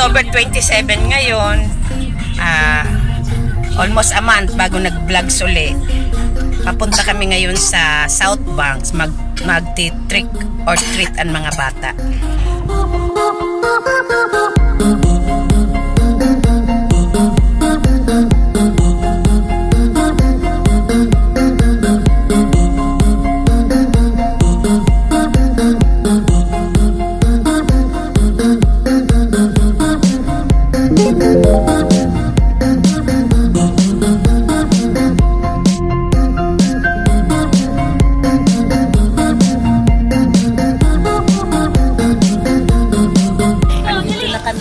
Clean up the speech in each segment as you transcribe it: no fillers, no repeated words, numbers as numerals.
October 27 ngayon. Almost a month bago nag-vlogs uli. Papunta kami ngayon sa South Banks mag-trick or treat ang mga bata.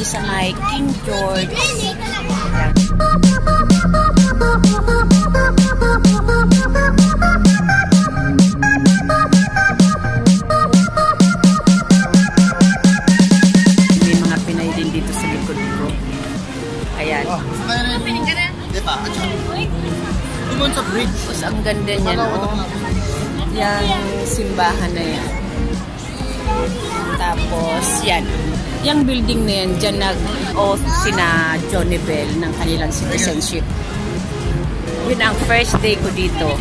Sa may King George. May mga Pinay din dito sa likod ko. Ayan. Tapos ang ganda niyan, oh. Yung simbahan na yan. Tapos, yan. Yung building na yan, dyan nag-oath sina Johnny Bell ng kanilang citizenship. Yun ang first day ko dito.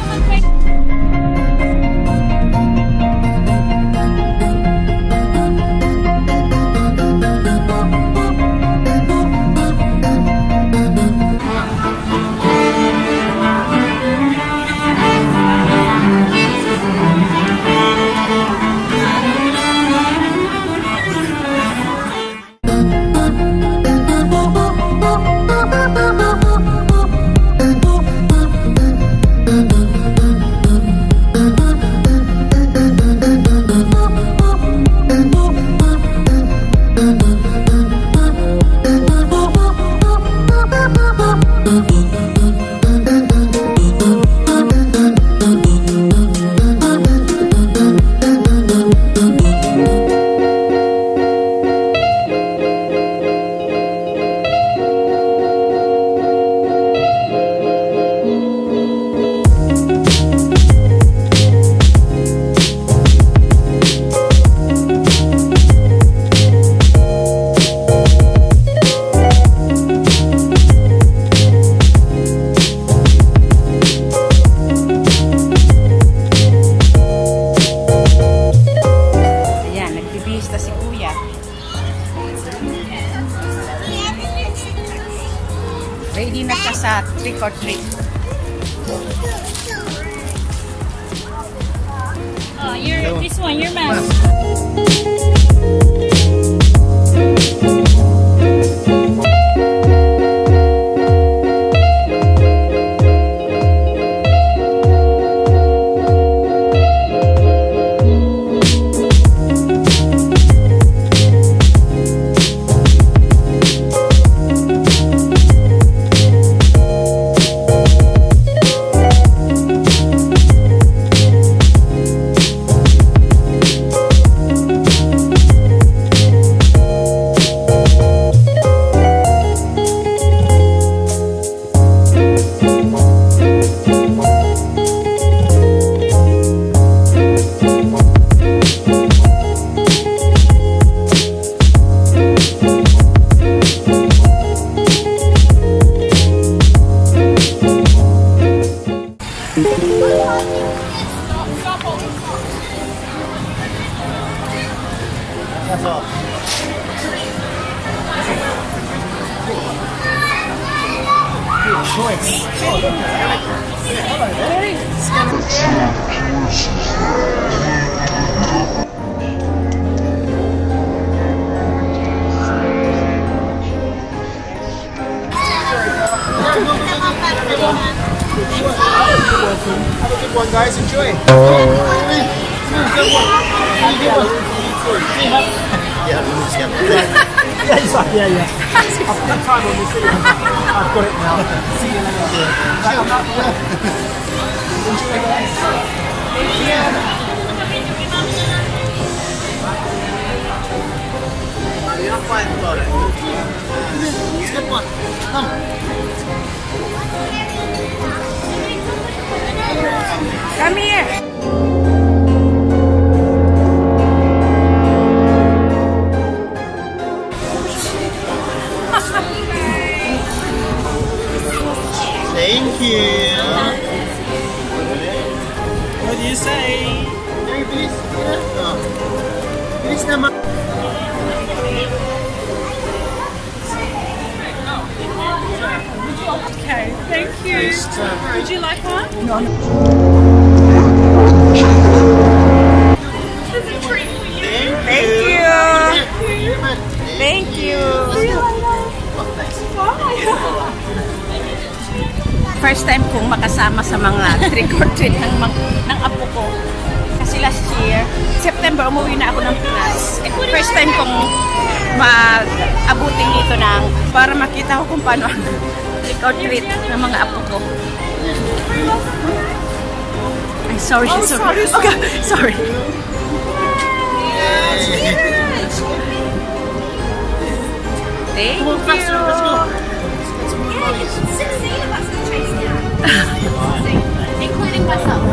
Ready na siya sa trick or treat. Oh, this one, your mask. That's all. Good choice. Have a good one, guys. Enjoy. Yeah, yeah. I've got time on this. I've got it now. See you later. Enjoy, guys. Thank you. You're not fighting about it. It's a good one. Come. Come here. you say? Bilis. Bilis naman. Okay, thank you. Would you like one? No. There's a treat for you. Thank you. Thank you. First time kong makasama sa mga trick or treat ng apo ko. Kasi last year, September, umuwi na ako ng Pinas. First time kong mag-abutin dito para makita ko kung paano ang trick or treat ng mga apo ko. Ay, sorry. Okay, sorry. Thank you. Let's go. It's 16 of us in Chase now. Including myself.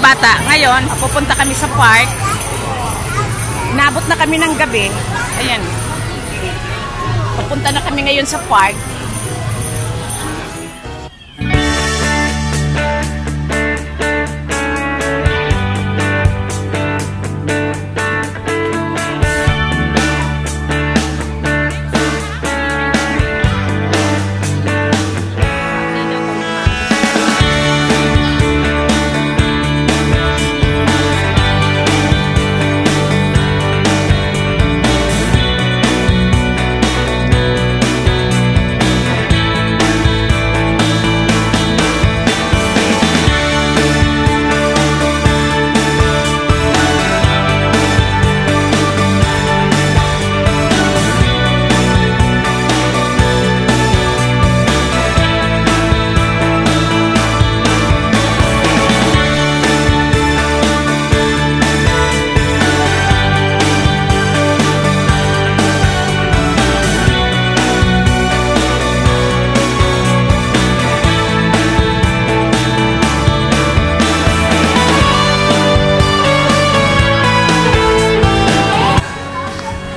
bata. Ngayon, pupunta kami sa park. Nabot na kami ng gabi. Ayan. Pupunta na kami ngayon sa park.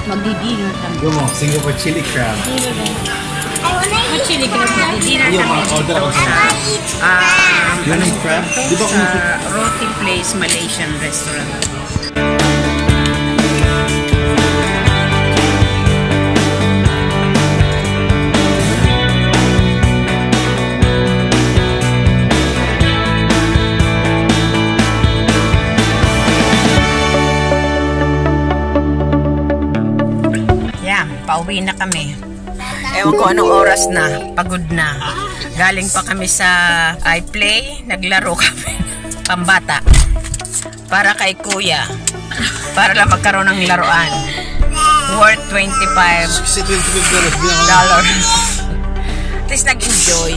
Magdi-dinner kami. Gumo, Singapore chili crab. Chili crab. Magdi-dinner Yung kami order dito ako sa Yun ang crab? Di ba kung sa Roti Place Malaysian Restaurant. Pauwi na kami. Ewan ko anong oras na. Pagod na. Galing pa kami sa iPlay. Naglaro kami. Pambata. Para kay kuya. Para lang magkaroon ng laruan. Worth $25. At least nag-enjoy.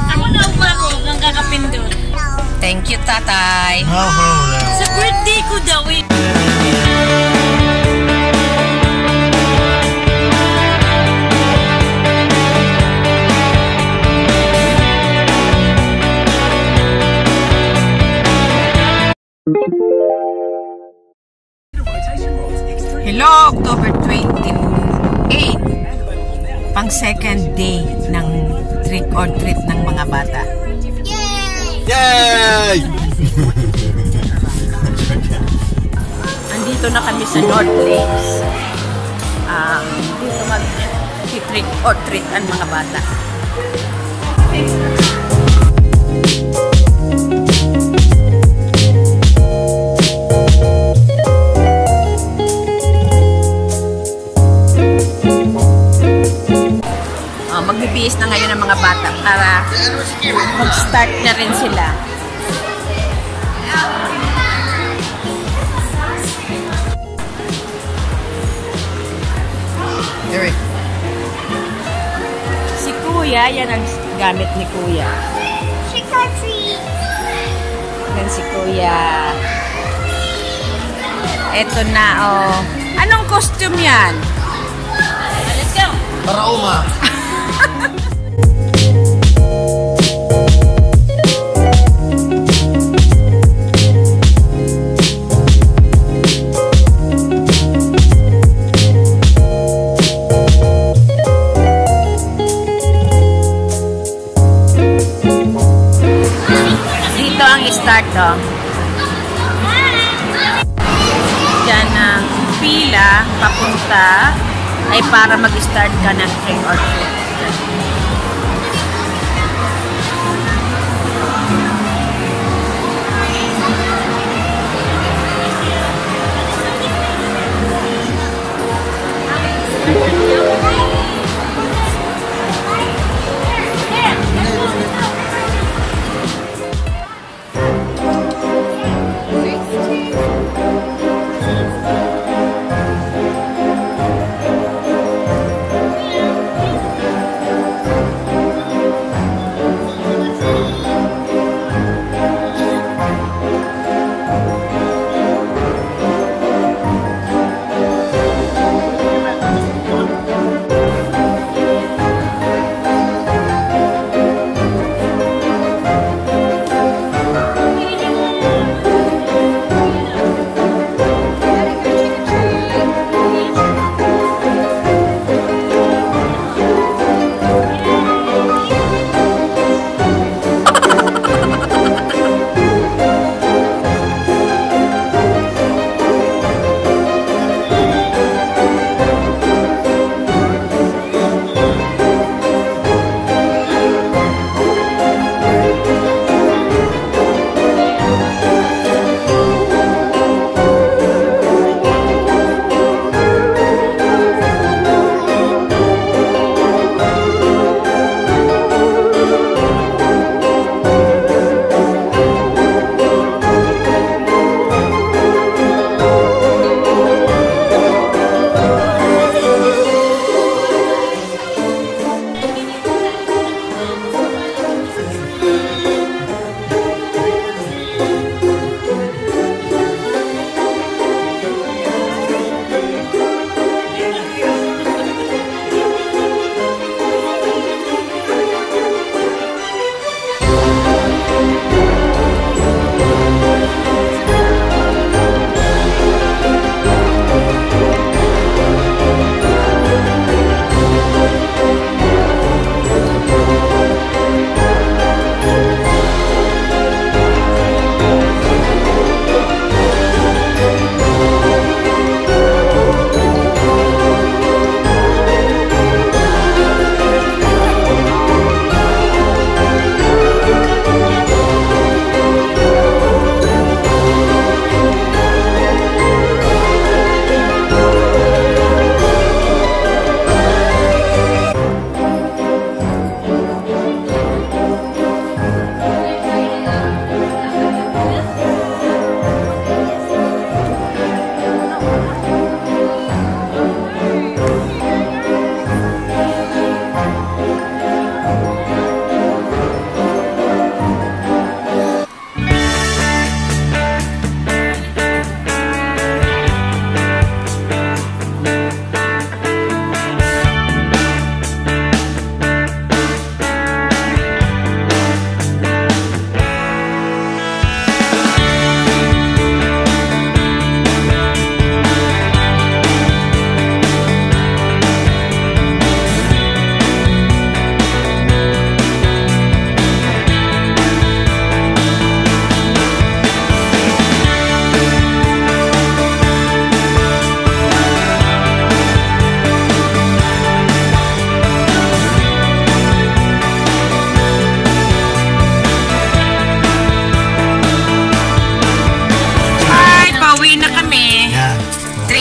Ako na ako ng kakapindot. Thank you, tatay. Sa birthday ko daw eh. Hello, October 28. Pang second day ng trick or treat ng mga bata. Yay! Andito na kami sa North Lakes. Dito mag-trick or treat ang mga bata. Magbibihis na ngayon ang mga bata para mag-start na rin sila. Si Kuya, yan ang gamit ni Kuya. Trick or treat. Yan si Kuya. Eto na, oh. Anong costume yan? Let's go! Para uma. Dito ang start, oh. Diyan ang pila papunta ay para mag-start ka ng trick or treat.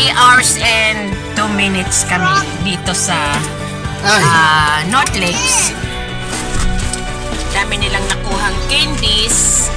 3 hours and 2 minutes kami dito sa North Lakes. Dami nilang nakuhang candies.